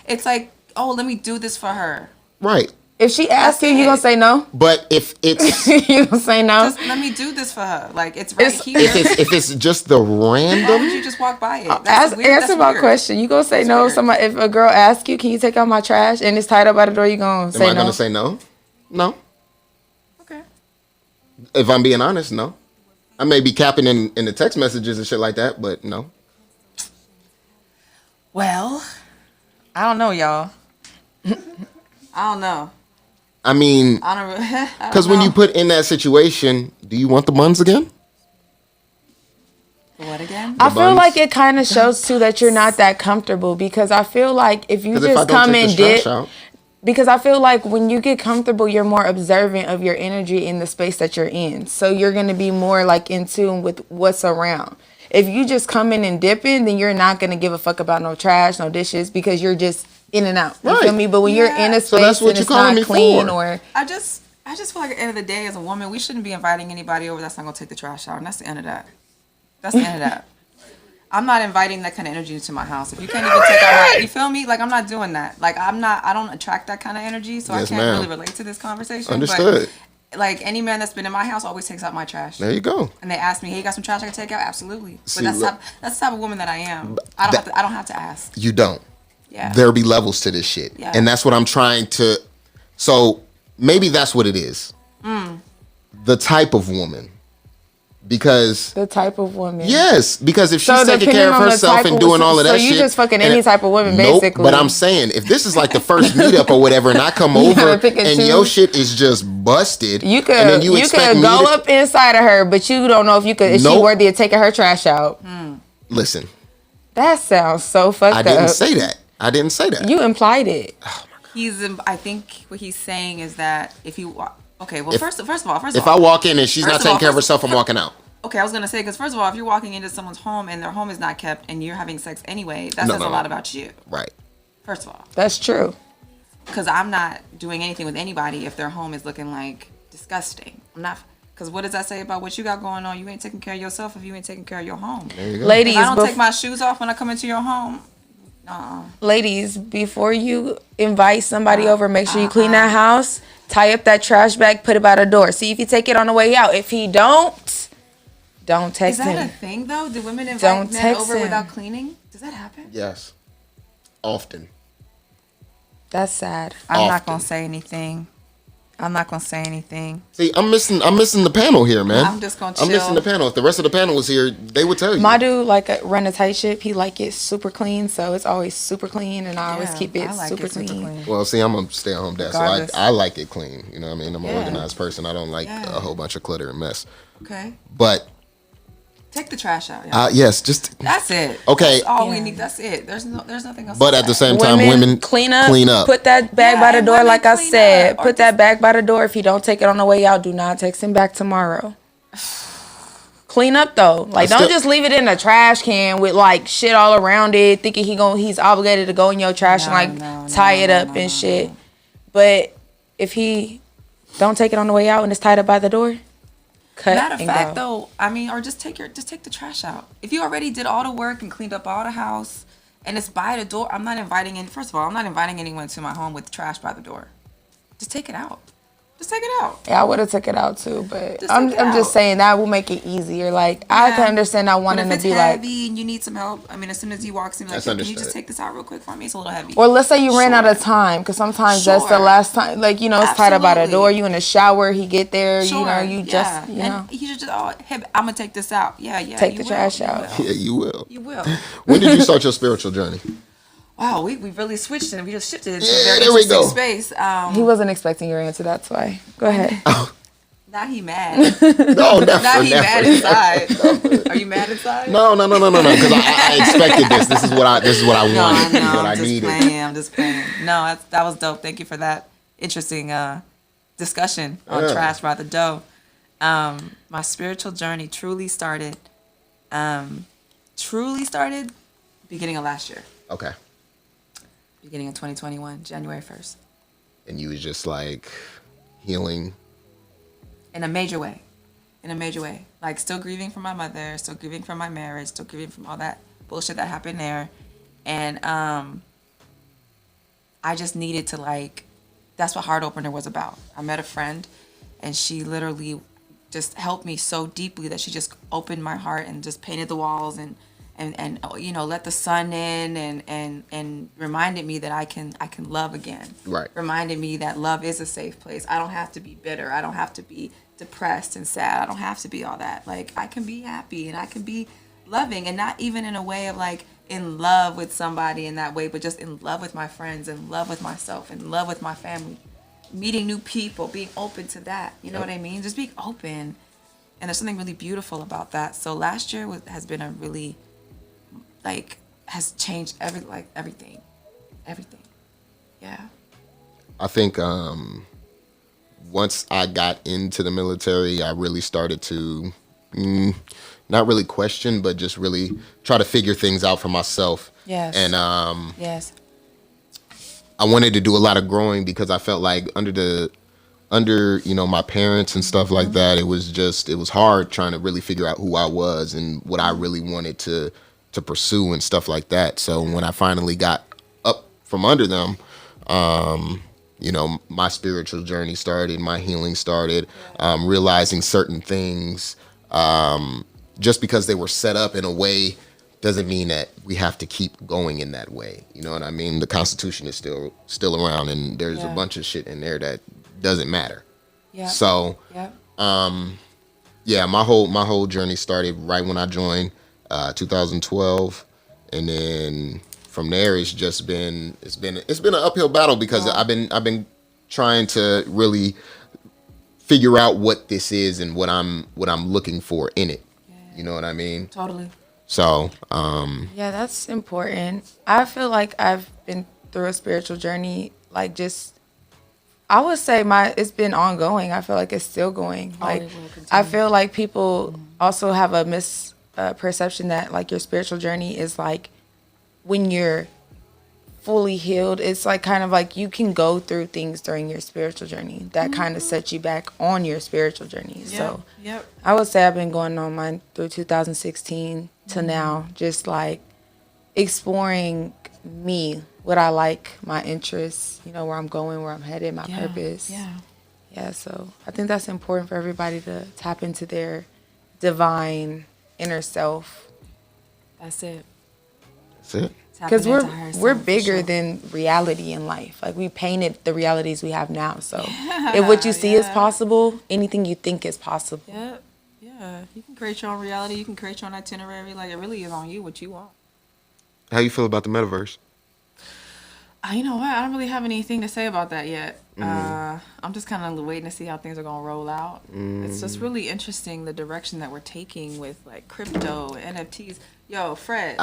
Speaker 2: It's like, oh, let me do this for her.
Speaker 3: Right.
Speaker 1: If she asks you, you gonna say no?
Speaker 3: But if it's
Speaker 1: you gonna say no?
Speaker 2: Just let me do this for her. Like it's right here.
Speaker 3: If it's just the random,
Speaker 2: why would you just walk by it?
Speaker 1: Answer my question. You gonna say no? Somebody, if a girl asks you, can you take out my trash and it's tied up by the door, you gonna say no?
Speaker 3: Am I gonna say no? No.
Speaker 2: Okay.
Speaker 3: If I'm being honest, no. I may be capping in the text messages and shit like that, but no.
Speaker 2: Well, I don't know, y'all. I don't know.
Speaker 3: I mean, because when you put in that situation, do you want the buns again?
Speaker 2: What again?
Speaker 1: I feel like it kind of shows too that you're not that comfortable, because I feel like if you just come and dip, because I feel like when you get comfortable, you're more observant of your energy in the space that you're in. So you're going to be more like in tune with what's around. If you just come in and dip in, then you're not going to give a fuck about no trash, no dishes, because you're just in and out. You feel me? But when you're in a space and it's not clean, or
Speaker 2: I just feel like at the end of the day, as a woman, we shouldn't be inviting anybody over that's not gonna take the trash out, and that's the end of that. That's the end of that. I'm not inviting that kind of energy into my house. If you can't even take out my, you feel me? Like, I'm not doing that. Like, I don't attract that kind of energy, so I can't really relate to this conversation.
Speaker 3: Understood.
Speaker 2: But, like, any man that's been in my house always takes out my trash.
Speaker 3: There you go.
Speaker 2: And they ask me, "Hey, you got some trash I can take out?" Absolutely. But that's the type of woman that I am. I don't have to ask.
Speaker 3: You don't.
Speaker 2: Yeah.
Speaker 3: There'll be levels to this shit.
Speaker 2: Yeah.
Speaker 3: And that's what I'm trying to. So maybe that's what it is. The type of woman. Because
Speaker 1: the type of woman.
Speaker 3: Yes, because if she's taking care of herself and doing all of that shit.
Speaker 1: So you just fucking any type of woman, basically.
Speaker 3: But I'm saying, if this is like the first meetup or whatever, and I come over and your shit is just busted,
Speaker 1: you could
Speaker 3: and then you could
Speaker 1: go up inside of her, but you don't know if you could. Is she worthy of taking her trash out?
Speaker 3: Listen,
Speaker 1: that sounds so fucked up.
Speaker 3: I didn't say that.
Speaker 1: You implied it.
Speaker 3: Oh my God.
Speaker 2: I think what he's saying is that if you. Okay, well, first of all,
Speaker 3: if I walk in and she's not taking care of herself, I'm walking out.
Speaker 2: Okay, I was gonna say, because first of all, if you're walking into someone's home and their home is not kept and you're having sex anyway, that says a lot about you.
Speaker 3: Right.
Speaker 2: First of all.
Speaker 1: That's true.
Speaker 2: Because I'm not doing anything with anybody if their home is looking like disgusting. I'm not. Because what does that say about what you got going on? You ain't taking care of yourself if you ain't taking care of your home.
Speaker 3: There you go.
Speaker 1: Ladies,
Speaker 2: if I don't take my shoes off when I come into your home.
Speaker 1: Ladies, before you invite somebody over, make sure you clean that house. Tie up that trash bag, put it by the door. See if you take it on the way out. If he don't text him.
Speaker 2: Is that a thing, though? Do women invite men over without cleaning? Does that happen?
Speaker 3: Yes. Often.
Speaker 1: That's sad.
Speaker 2: I'm not going to say anything.
Speaker 3: See, I'm missing the panel here, man.
Speaker 2: I'm just going to chill.
Speaker 3: I'm missing the panel. If the rest of the panel was here, they would tell you.
Speaker 1: My dude, run a tight ship. He it super clean, so it's always super clean, and I always keep it super clean.
Speaker 3: Well, see, I'm a stay-at-home dad, so I like it clean. You know what I mean? I'm an organized person. I don't like a whole bunch of clutter and mess.
Speaker 2: Okay.
Speaker 3: But
Speaker 2: take the trash out. Y'all.
Speaker 3: Yes, just
Speaker 2: that's it.
Speaker 3: Okay.
Speaker 2: That's all we need. That's it. There's nothing else.
Speaker 3: But at the same time, women
Speaker 1: clean up. Put that bag by the door, like I said. Put that bag by the door. If he don't take it on the way out, do not text him back tomorrow. Clean up though. Don't just leave it in a trash can with shit all around it, thinking he's obligated to go in your trash and tie it up and shit. But if he don't take it on the way out and it's tied up by the door.
Speaker 2: Matter of fact, though, I mean, or just take the trash out. If you already did all the work and cleaned up all the house, and it's by the door, I'm not inviting anyone to my home with trash by the door. Just take it out. Just take it out.
Speaker 1: Yeah, I would have took it out too, but I'm just saying that will make it easier. I can understand not wanting to be
Speaker 2: heavy and you need some help. I mean, as soon as you walk in, can you just take this out real quick for me? It's a little heavy.
Speaker 1: Or let's say you ran out of time, because sometimes that's the last time. It's tied up by the door. You in the shower, he get there. You know.
Speaker 2: He should just hey, I'm gonna take this out. Yeah.
Speaker 1: Take the trash out.
Speaker 3: Yeah, you will.
Speaker 2: You will.
Speaker 3: When did you start your spiritual journey?
Speaker 2: Wow, we really switched and we just shifted into a very interesting space.
Speaker 1: He wasn't expecting your answer, that's why. Go ahead.
Speaker 2: Now he mad.
Speaker 3: No, never.
Speaker 2: Now he
Speaker 3: never.
Speaker 2: mad inside. Are you mad inside?
Speaker 3: No. Because I expected this. This is what I wanted. This is what I needed.
Speaker 2: I'm just playing. No, that was dope. Thank you for that interesting discussion on trash by the dough. My spiritual journey truly started beginning of last year.
Speaker 3: Okay.
Speaker 2: Beginning of 2021, January 1st.
Speaker 3: And you was just like healing.
Speaker 2: In a major way. Like still grieving from my mother, still grieving from my marriage, still grieving from all that bullshit that happened there. And I just needed to like, that's what Heart Opener was about. I met a friend and she literally just helped me so deeply that she just opened my heart and just painted the walls and you know, let the sun in and reminded me that I can love again.
Speaker 3: Right.
Speaker 2: Reminded me that love is a safe place. I don't have to be bitter. I don't have to be depressed and sad. I don't have to be all that. Like I can be happy and I can be loving, and not even in a way of like in love with somebody in that way, but just in love with my friends, in love with myself, in love with my family, meeting new people, being open to that. You know what I mean? Just being open. And there's something really beautiful about that. So last year has been a really like has changed everything. Yeah. I
Speaker 3: think once I got into the military, I really started to not really question, but just really try to figure things out for myself.
Speaker 2: Yes.
Speaker 3: And
Speaker 2: yes.
Speaker 3: I wanted to do a lot of growing because I felt like under you know my parents and stuff like that, it was hard trying to really figure out who I was and what I really wanted to pursue and stuff like that. So when I finally got up from under them, you know, my spiritual journey started, my healing started, realizing certain things. Just because they were set up in a way doesn't mean that we have to keep going in that way. You know what I mean? The Constitution is still around, and there's a bunch of shit in there that doesn't matter. Yeah. So, yeah, my whole journey started right when I joined, 2012, and then from there it's just been an uphill battle because I've been trying to really figure out what this is and what I'm looking for in it. You know what I mean?
Speaker 2: Totally.
Speaker 3: So,
Speaker 1: yeah, that's important. I feel like I've been through a spiritual journey, like just, I would say it's been ongoing. I feel like it's still going. Like, I feel like people also have a misperception that like your spiritual journey is like when you're fully healed, it's like kind of like you can go through things during your spiritual journey that kind of sets you back on your spiritual journey. So I would say I've been going on mine through 2016 to now, just like exploring me, what I like, my interests, you know, where I'm going, where I'm headed, my purpose. Yeah, so I think that's important for everybody to tap into their divine inner self.
Speaker 2: That's it.
Speaker 1: Because we're bigger than reality in life. Like we painted the realities we have now. So if what you see is possible, anything you think is possible.
Speaker 2: Yeah. You can create your own reality. You can create your own itinerary. Like it really is on you what you want.
Speaker 3: How you feel about the metaverse?
Speaker 2: You know what? I don't really have anything to say about that yet. I'm just kind of waiting to see how things are going to roll out. It's just really interesting the direction that we're taking with like crypto, NFTs. Yo, Fred.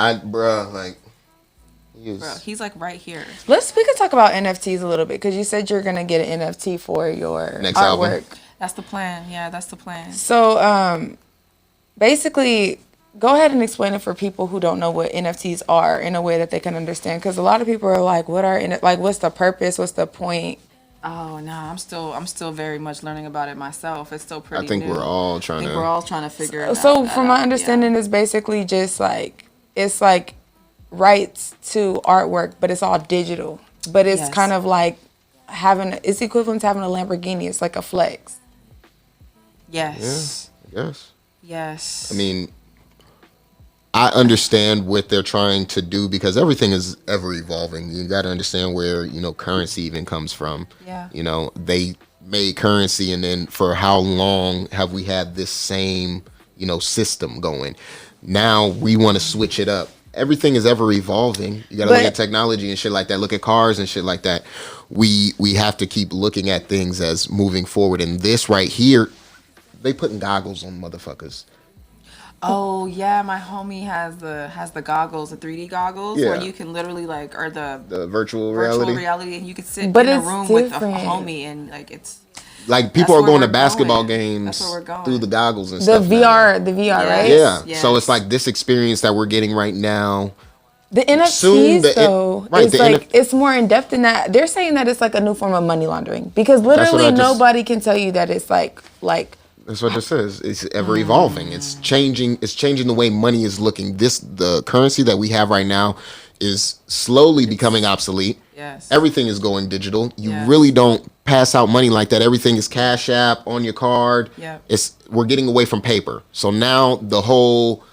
Speaker 2: He's like right here.
Speaker 1: We can talk about NFTs a little bit because you said you're gonna get an NFT for your
Speaker 3: next
Speaker 1: artwork.
Speaker 3: Album.
Speaker 2: That's the plan. Yeah, that's the plan.
Speaker 1: So, basically, go ahead and explain it for people who don't know what NFTs are in a way that they can understand. Because a lot of people are like, what's the purpose? What's the point?
Speaker 2: Oh no, I'm still very much learning about it myself. It's still pretty.
Speaker 3: I think
Speaker 2: new.
Speaker 3: we're all trying
Speaker 2: to figure it out.
Speaker 1: So, from my understanding, it's basically just like it's like rights to artwork, but it's all digital. But it's kind of like it's equivalent to having a Lamborghini. It's like a flex.
Speaker 2: Yes.
Speaker 3: Yeah,
Speaker 2: yes.
Speaker 3: I mean, I understand what they're trying to do because everything is ever evolving. You got to understand where, you know, currency even comes from.
Speaker 2: Yeah.
Speaker 3: You know, they made currency, and then for how long have we had this same, you know, system going? Now we want to switch it up. Everything is ever evolving. You got to look at technology and shit like that. Look at cars and shit like that. We have to keep looking at things as moving forward. And this right here they putting goggles on motherfuckers.
Speaker 2: Oh yeah, my homie has the goggles, the 3D goggles, where you can literally like, or the
Speaker 3: virtual reality,
Speaker 2: and you can sit
Speaker 1: But
Speaker 2: in a
Speaker 1: it's
Speaker 2: room
Speaker 1: different.
Speaker 2: with a homie, and like it's
Speaker 3: like people are going to
Speaker 2: we're
Speaker 3: basketball
Speaker 2: going.
Speaker 3: games
Speaker 2: That's where we're going.
Speaker 3: through the goggles and
Speaker 1: The
Speaker 3: stuff.
Speaker 1: VR, the VR, right?
Speaker 3: Yeah.
Speaker 2: Yes.
Speaker 3: So it's like this experience that we're getting right now.
Speaker 1: The NFTs
Speaker 3: Soon
Speaker 1: though, it's like it's more in depth than that. They're saying that it's like a new form of money laundering because literally nobody can tell you that it's like.
Speaker 3: That's what this is. It's ever evolving. It's changing. It's changing the way money is looking. The currency that we have right now is slowly becoming obsolete.
Speaker 2: Yes.
Speaker 3: Everything is going digital. You really don't pass out money like that. Everything is Cash App on your card.
Speaker 2: Yeah.
Speaker 3: We're getting away from paper. So now the whole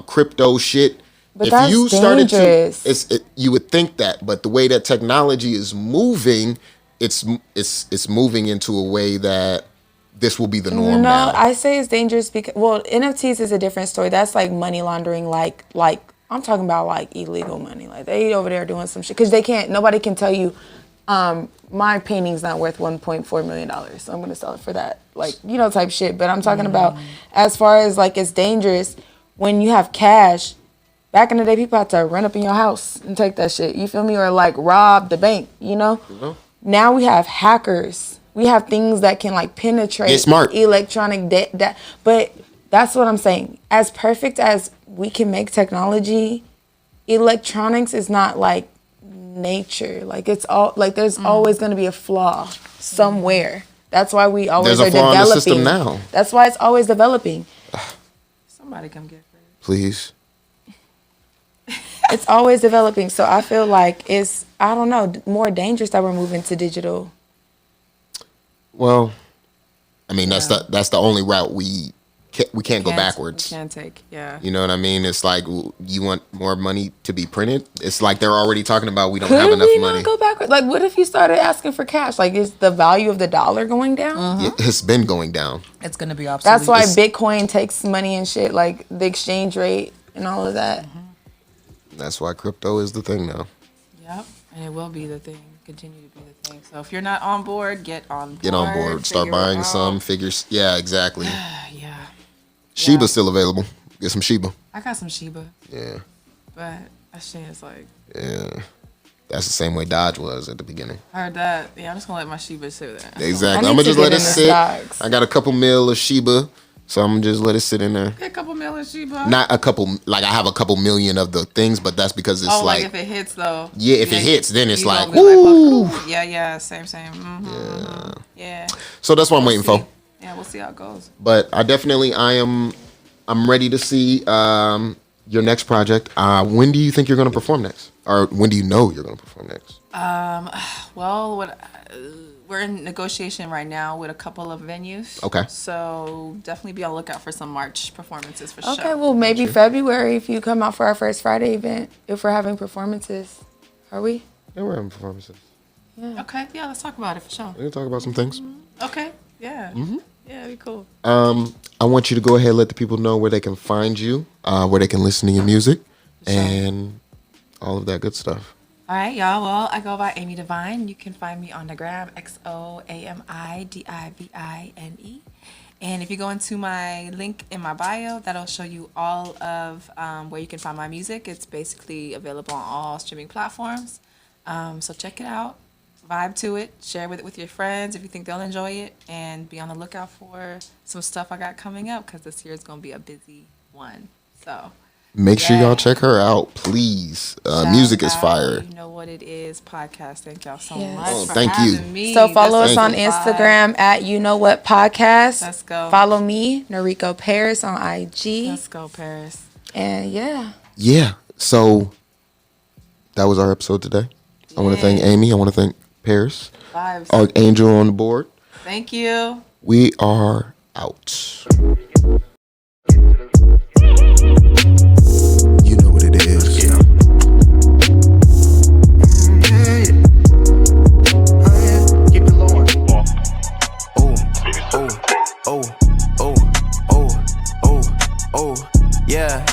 Speaker 3: crypto shit.
Speaker 1: But
Speaker 3: if
Speaker 1: that's
Speaker 3: you started
Speaker 1: dangerous.
Speaker 3: you would think that, but the way that technology is moving, it's moving into a way that this will be the norm now.
Speaker 1: No, I say it's dangerous because NFTs is a different story. That's like money laundering, like I'm talking about like illegal money. Like they over there doing some shit because nobody can tell you, my painting's not worth $1.4 million, so I'm gonna sell it for that, like type shit. But I'm talking about as far as like it's dangerous when you have cash. Back in the day, people had to run up in your house and take that shit. You feel me? Or like rob the bank. Now we have hackers. We have things that can like penetrate electronic data. But that's what I'm saying. As perfect as we can make technology, electronics is not like nature. Like it's all like there's always going to be a flaw somewhere. That's why we always
Speaker 3: there's a flaw in the system now.
Speaker 1: That's why it's always developing.
Speaker 2: Somebody come get it.
Speaker 3: Please.
Speaker 1: It's always developing. So I feel like it's, I don't know, more dangerous that we're moving to digital.
Speaker 3: Well, I mean, that's the only route we can't go backwards.
Speaker 2: We can't take,
Speaker 3: You know what I mean? It's like, you want more money to be printed? It's like they're already talking about we don't have enough money.
Speaker 1: Could we not go backwards? Like, what if you started asking for cash? Like, is the value of the dollar going down?
Speaker 3: It's been going down.
Speaker 2: It's going to be obsolete.
Speaker 1: That's why Bitcoin takes money and shit, like the exchange rate and all of that.
Speaker 3: That's why crypto is the thing now.
Speaker 2: Yep, and it will be the thing. Continue to be the thing. So if you're not on board, get on board.
Speaker 3: Get on board. Start buying some figures. Yeah, exactly.
Speaker 2: Yeah.
Speaker 3: Shiba's still available. Get some Shiba.
Speaker 2: I got some Shiba.
Speaker 3: Yeah.
Speaker 2: But that shit is like.
Speaker 3: Yeah. That's the same way Dodge was at the beginning.
Speaker 2: I heard that. Yeah, I'm just gonna let my Shiba sit there.
Speaker 3: Exactly. I'm gonna just let it sit. Stocks. I got a couple mil of Shiba. So I'm gonna just let it sit in there.
Speaker 2: A couple million Shiba.
Speaker 3: Not a couple, like I have a couple million of the things, but that's because it's like
Speaker 2: if it hits though.
Speaker 3: Yeah, if it hits, then it's like, woo.
Speaker 2: Yeah, same. Mm-hmm. Yeah.
Speaker 3: So that's what I'm waiting for.
Speaker 2: Yeah, we'll see how it goes.
Speaker 3: But I'm ready to see your next project. When do you think you're gonna perform next, or when do you know you're gonna perform next?
Speaker 2: Well, we're in negotiation right now with a couple of venues.
Speaker 3: Okay.
Speaker 2: So definitely be on the lookout for some March performances for sure.
Speaker 1: Okay, well maybe February if you come out for our first Friday event, if we're having performances. Are we?
Speaker 3: Yeah, we're having performances.
Speaker 2: Yeah. Okay, yeah, let's talk about it for sure.
Speaker 3: We can talk about some things.
Speaker 2: Okay, yeah. Yeah, it'd be cool.
Speaker 3: I want you to go ahead and let the people know where they can find you, where they can listen to your music, and all of that good stuff.
Speaker 2: All right, y'all. Well, I go by AmiDivine. You can find me on the gram, XOAMIDIVINE. And if you go into my link in my bio, that'll show you all of where you can find my music. It's basically available on all streaming platforms. So check it out, vibe to it, share it with your friends if you think they'll enjoy it, and be on the lookout for some stuff I got coming up because this year is going to be a busy one. So
Speaker 3: make sure y'all check her out, please. Music is fire.
Speaker 2: You know what it is, podcast. Thank y'all so much. For
Speaker 3: thank
Speaker 2: having
Speaker 3: you.
Speaker 2: Me.
Speaker 1: So follow us on Instagram at You Know What Podcast.
Speaker 2: Let's go.
Speaker 1: Follow me, Noriko Paris, on IG.
Speaker 2: Let's go, Paris.
Speaker 1: And
Speaker 3: yeah. So that was our episode today. I want to thank Amy. I want to thank Paris.
Speaker 2: Vibes.
Speaker 3: Archangel on the board.
Speaker 2: Thank you.
Speaker 3: We are out. You know what it is. Yeah.
Speaker 4: Keep it low. Oh, yeah.